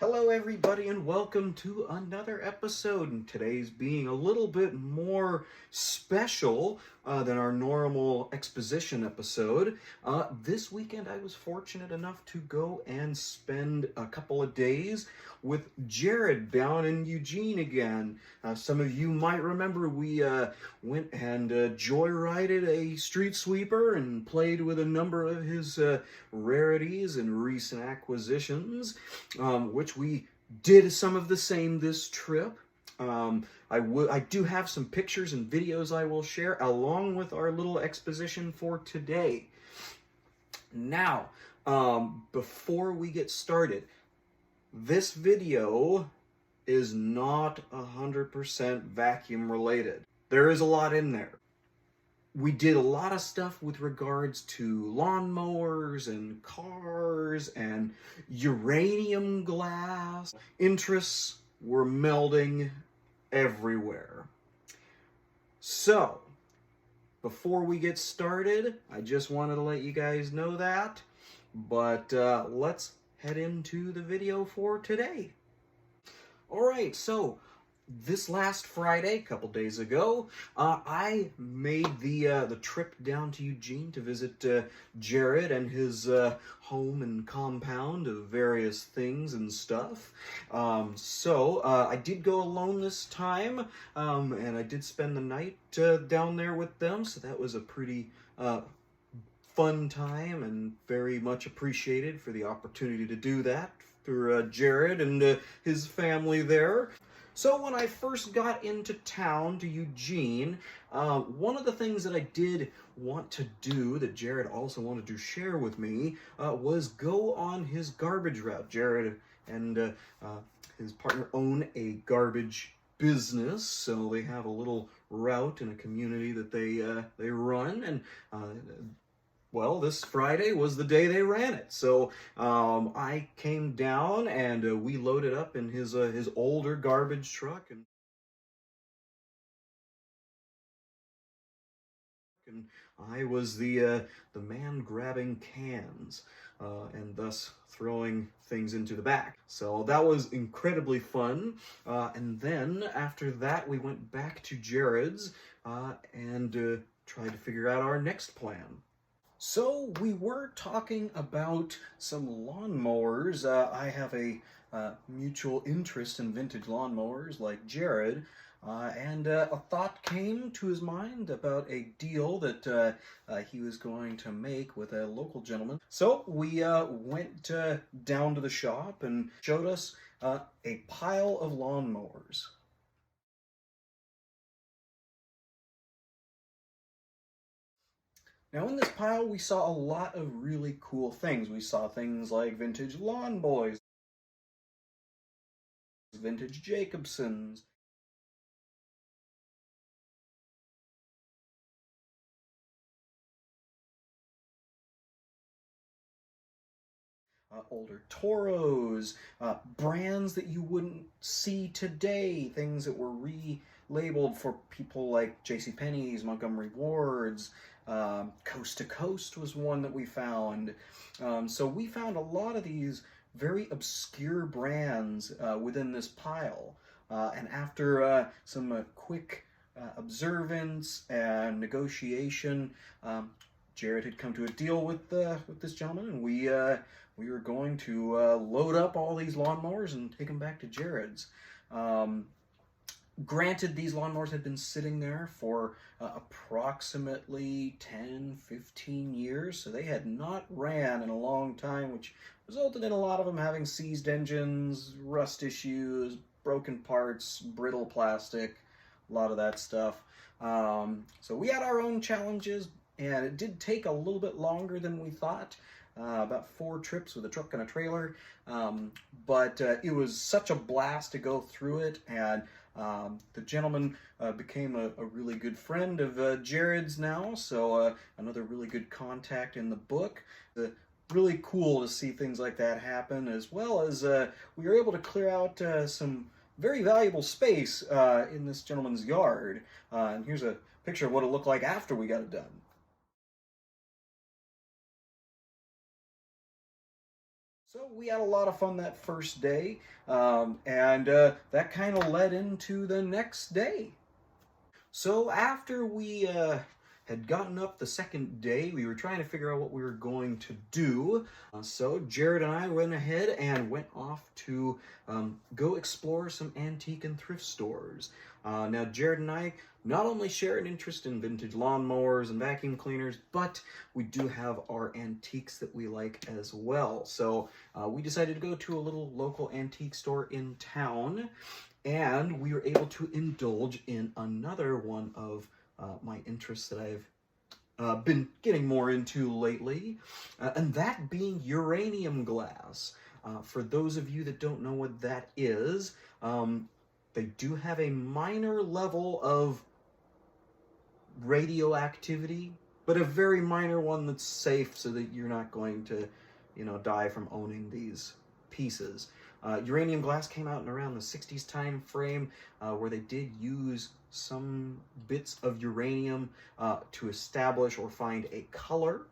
Hello, everybody, and welcome to another episode. And today's being a little bit more special than our normal exposition episode. This weekend, I was fortunate enough to go and spend a couple of days with Jared down in Eugene again. Some of you might remember we went and joyrided a street sweeper and played with a number of his rarities and recent acquisitions, which we did some of the same this trip. I do have some pictures and videos I will share along with our little exposition for today. Now, before we get started, this video is not 100% vacuum related. There is a lot in there. We did a lot of stuff with regards to lawnmowers and cars and uranium glass. Interests were melding everywhere. So, before we get started, I just wanted to let you guys know that. But let's head into the video for today. Alright, so this last Friday, a couple days ago, I made the trip down to Eugene to visit Jared and his home and compound of various things and stuff. So I did go alone this time, and I did spend the night down there with them, so that was a pretty fun time and very much appreciated for the opportunity to do that for Jared and his family there. So when I first got into town to Eugene, one of the things that I did want to do, that Jared also wanted to share with me, was go on his garbage route. Jared and his partner own a garbage business, so they have a little route in a community that they run, and well, this Friday was the day they ran it. So I came down and we loaded up in his older garbage truck, and I was the man grabbing cans and thus throwing things into the back. So that was incredibly fun. And then after that, we went back to Jared's and tried to figure out our next plan. So we were talking about some lawnmowers. I have a mutual interest in vintage lawnmowers like Jared, and a thought came to his mind about a deal that he was going to make with a local gentleman. So we went down to the shop and showed us a pile of lawnmowers. Now in this pile, we saw a lot of really cool things. We saw things like vintage lawn boys, vintage Jacobsons, older Toros, brands that you wouldn't see today, things that were relabeled for people like JCPenney's, Montgomery Ward's, Coast to Coast was one that we found. So we found a lot of these very obscure brands within this pile. And after some quick observance and negotiation, Jared had come to a deal with this gentleman, and we were going to load up all these lawnmowers and take them back to Jared's. Granted, these lawnmowers had been sitting there for approximately 10, 15 years, so they had not ran in a long time, which resulted in a lot of them having seized engines, rust issues, broken parts, brittle plastic, a lot of that stuff. So we had our own challenges, and it did take a little bit longer than we thought. About 4 trips with a truck and a trailer, but it was such a blast to go through it, and the gentleman became a really good friend of Jared's now, so another really good contact in the book. Really cool to see things like that happen, as well as we were able to clear out some very valuable space in this gentleman's yard. And here's a picture of what it looked like after we got it done. So we had a lot of fun that first day, and that kind of led into the next day. So after we had gotten up the second day, we were trying to figure out what we were going to do. So Jared and I went ahead and went off to go explore some antique and thrift stores. Now Jared and I not only share an interest in vintage lawnmowers and vacuum cleaners, but we do have our antiques that we like as well. So we decided to go to a little local antique store in town, and we were able to indulge in another one of my interests that I've been getting more into lately, and that being uranium glass. For those of you that don't know what that is, they do have a minor level of radioactivity, but a very minor one that's safe so that you're not going to, die from owning these pieces. Uranium glass came out in around the 60s time frame, where they did use some bits of uranium to establish or find a color,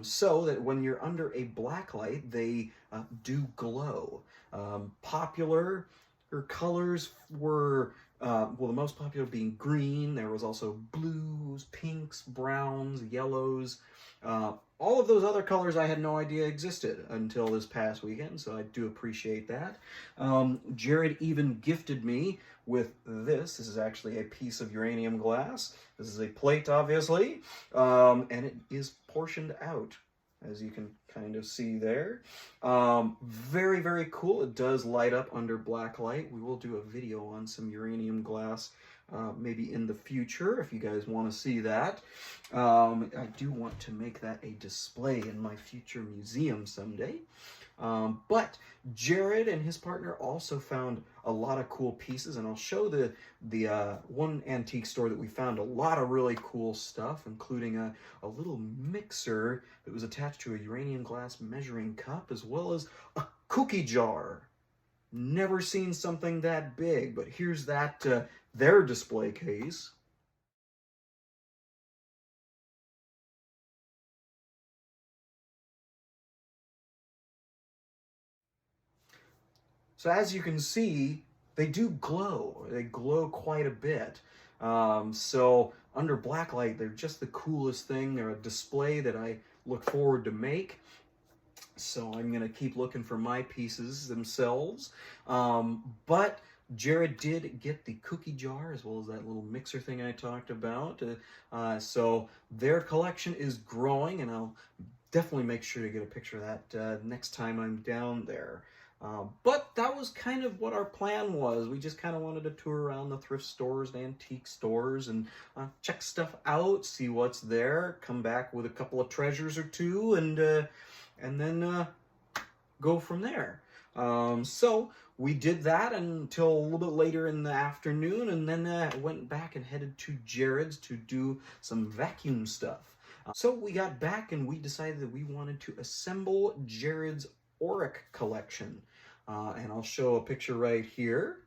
so that when you're under a black light, they do glow. Popular colors were, the most popular being green. There was also blues, pinks, browns, yellows. All of those other colors I had no idea existed until this past weekend, so I do appreciate that. Jared even gifted me with this. This is actually a piece of uranium glass. This is a plate, obviously, and it is portioned out, as you can kind of see there. Very, very cool. It does light up under black light. We will do a video on some uranium glass maybe in the future, if you guys want to see that. I do want to make that a display in my future museum someday. But Jared and his partner also found a lot of cool pieces, and I'll show the one antique store that we found a lot of really cool stuff, including a little mixer that was attached to a uranium glass measuring cup, as well as a cookie jar. Never seen something that big, but here's that their display case. So as you can see, they do glow. They glow quite a bit. So under blacklight, they're just the coolest thing. They're a display that I look forward to make. So I'm going to keep looking for my pieces themselves. But Jared did get the cookie jar as well as that little mixer thing I talked about. So their collection is growing, and I'll definitely make sure to get a picture of that next time I'm down there. But that was kind of what our plan was. We just kind of wanted to tour around the thrift stores and antique stores and check stuff out, see what's there, come back with a couple of treasures or two, and then go from there. So we did that until a little bit later in the afternoon, and then went back and headed to Jared's to do some vacuum stuff. So we got back and we decided that we wanted to assemble Jared's Auric collection. And I'll show a picture right here.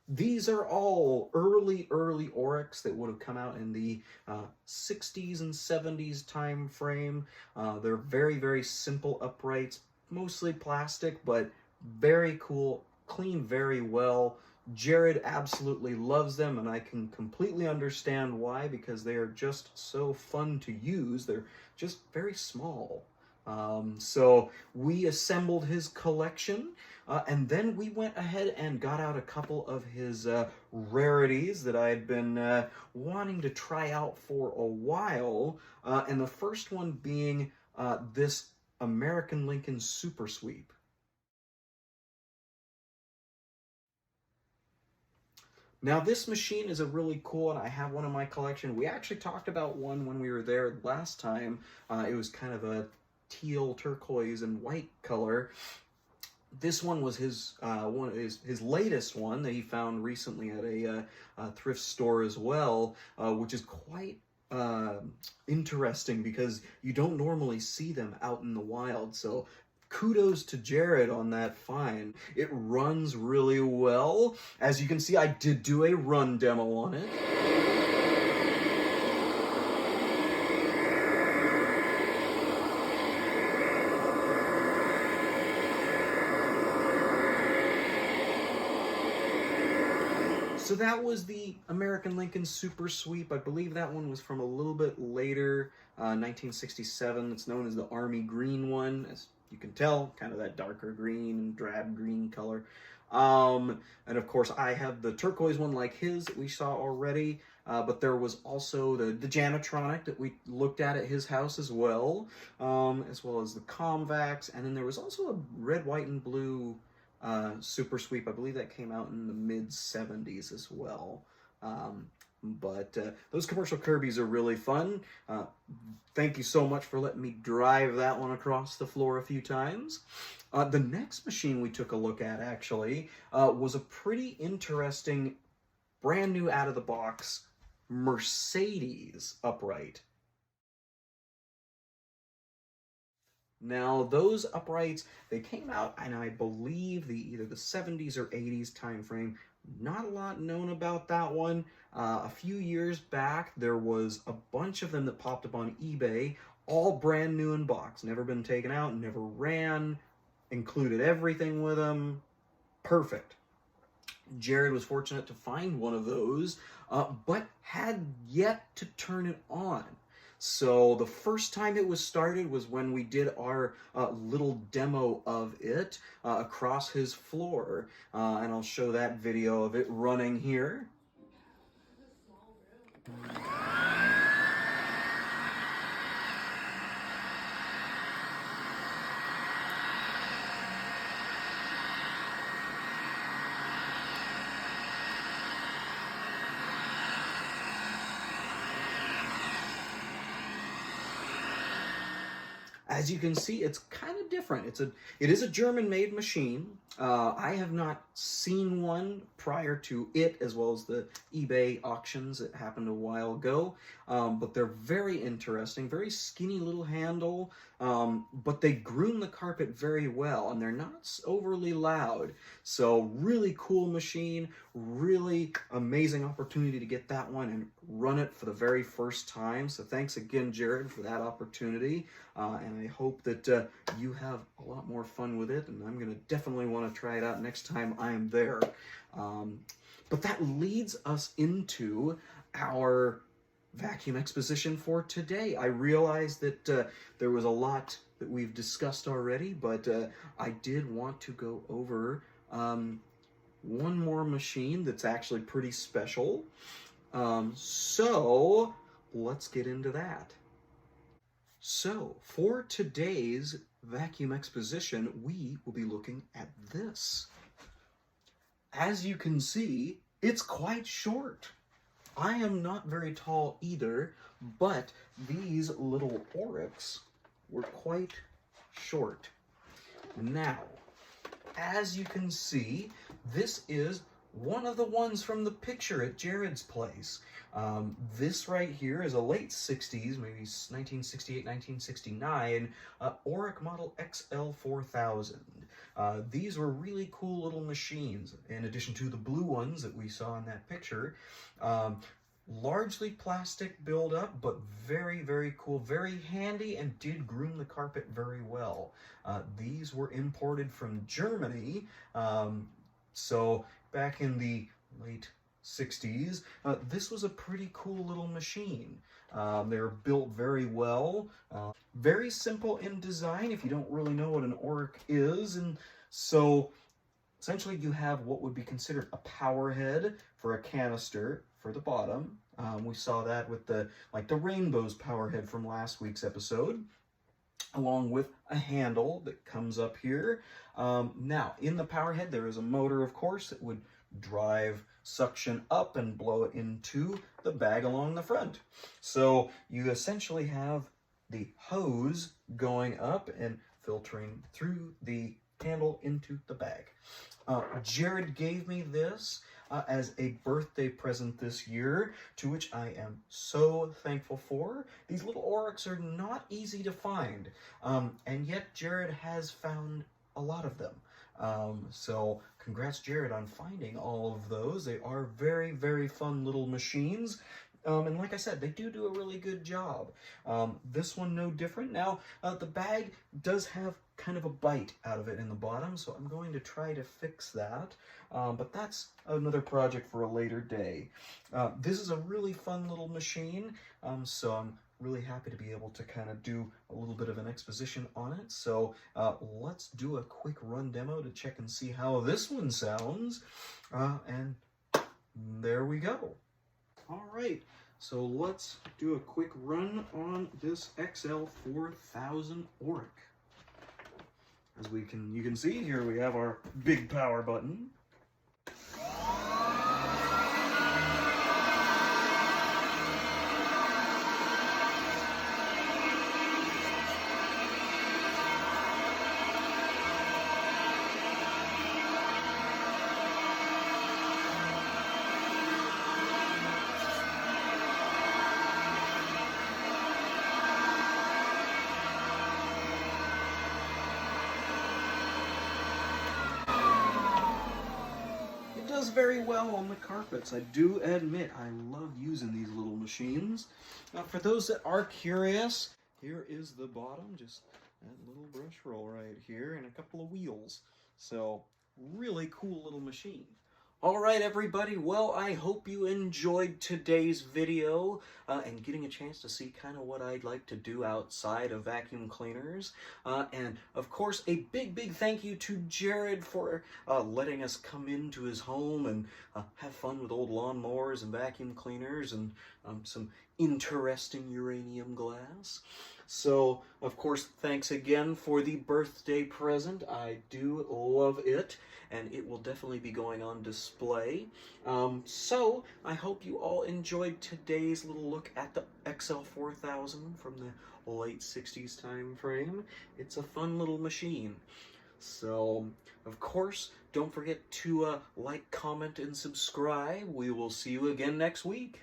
These are all early Aurics that would have come out in the 60s and 70s time frame. They're very, very simple uprights, mostly plastic, but very cool, clean very well. Jared absolutely loves them, and I can completely understand why, because they are just so fun to use. They're just very small. So we assembled his collection, and then we went ahead and got out a couple of his rarities that I had been wanting to try out for a while, and the first one being this American Lincoln Super Sweep. Now this machine is a really cool, and I have one in my collection. We actually talked about one when we were there last time. It was kind of a teal, turquoise, and white color. This one was his his latest one that he found recently at a thrift store as well, which is quite interesting because you don't normally see them out in the wild. So kudos to Jared on that find. It runs really well. As you can see, I did do a run demo on it. So that was the American Lincoln Super Sweep. I believe that one was from a little bit later, 1967. It's known as the Army Green one, as you can tell, kind of that darker green and drab green color. And of course, I have the turquoise one like his that we saw already. But there was also the Janitronic that we looked at his house as well as the Comvax. And then there was also a red, white, and blue Super Sweep. I believe that came out in the mid-70s as well. But those commercial Kirby's are really fun. Thank you so much for letting me drive that one across the floor a few times. The next machine we took a look at, actually, was a pretty interesting, brand new out-of-the-box Mercedes upright. Now, those uprights, they came out, and I believe either the 70s or 80s time frame. Not a lot known about that one. A few years back, there was a bunch of them that popped up on eBay, all brand new in box, never been taken out, never ran, included everything with them. Perfect. Jared was fortunate to find one of those, but had yet to turn it on. So the first time it was started was when we did our little demo of it across his floor. And I'll show that video of it running here. As you can see, it's kind of different. It is a German-made machine. I have not seen one prior to it, as well as the eBay auctions that happened a while ago. But they're very interesting, very skinny little handle, but they groom the carpet very well, and they're not overly loud. So really cool machine, really amazing opportunity to get that one and run it for the very first time. So thanks again, Jared, for that opportunity. And I hope that you have a lot more fun with it, and I'm going to definitely want to try it out next time I am there. But that leads us into our vacuum exposition for today. I realized that there was a lot that we've discussed already, but I did want to go over one more machine that's actually pretty special. So let's get into that. So, for today's vacuum exposition, we will be looking at this. As you can see, it's quite short. I am not very tall either, but these little Aurics were quite short. Now, as you can see, this is one of the ones from the picture at Jared's place. This right here is a late 60s, maybe 1968, 1969, Auric model XL4000. These were really cool little machines, in addition to the blue ones that we saw in that picture. Largely plastic buildup, but very, very cool, very handy, and did groom the carpet very well. These were imported from Germany, so back in the late 60s, this was a pretty cool little machine. They're built very well, very simple in design if you don't really know what an Auric is. And so essentially you have what would be considered a power head for a canister for the bottom. We saw that with the Rainbow's power head from last week's episode, along with a handle that comes up here. Now, in the power head, there is a motor, of course, that would drive suction up and blow it into the bag along the front. So you essentially have the hose going up and filtering through the handle into the bag. Jared gave me this as a birthday present this year, to which I am so thankful for. These little Aurics are not easy to find, and yet Jared has found a lot of them. So congrats, Jared, on finding all of those. They are very, very fun little machines. And like I said, they do a really good job. This one no different. Now, the bag does have kind of a bite out of it in the bottom, so I'm going to try to fix that. But that's another project for a later day. This is a really fun little machine, so I'm really happy to be able to kind of do a little bit of an exposition on it. So let's do a quick run demo to check and see how this one sounds. And there we go. All right, so let's do a quick run on this XL4000 Auric. As you can see here, we have our big power button. Does very well on the carpets. I do admit I love using these little machines. For those that are curious, here is the bottom, just that little brush roll right here and a couple of wheels. So really cool little machine. All right, everybody. Well, I hope you enjoyed today's video and getting a chance to see kind of what I'd like to do outside of vacuum cleaners. And, of course, a big thank you to Jared for letting us come into his home and have fun with old lawnmowers and vacuum cleaners and some interesting uranium glass. So, of course, thanks again for the birthday present. I do love it, and it will definitely be going on display. So, I hope you all enjoyed today's little look at the XL4000 from the late 60s time frame. It's a fun little machine. So, of course, don't forget to like, comment, and subscribe. We will see you again next week.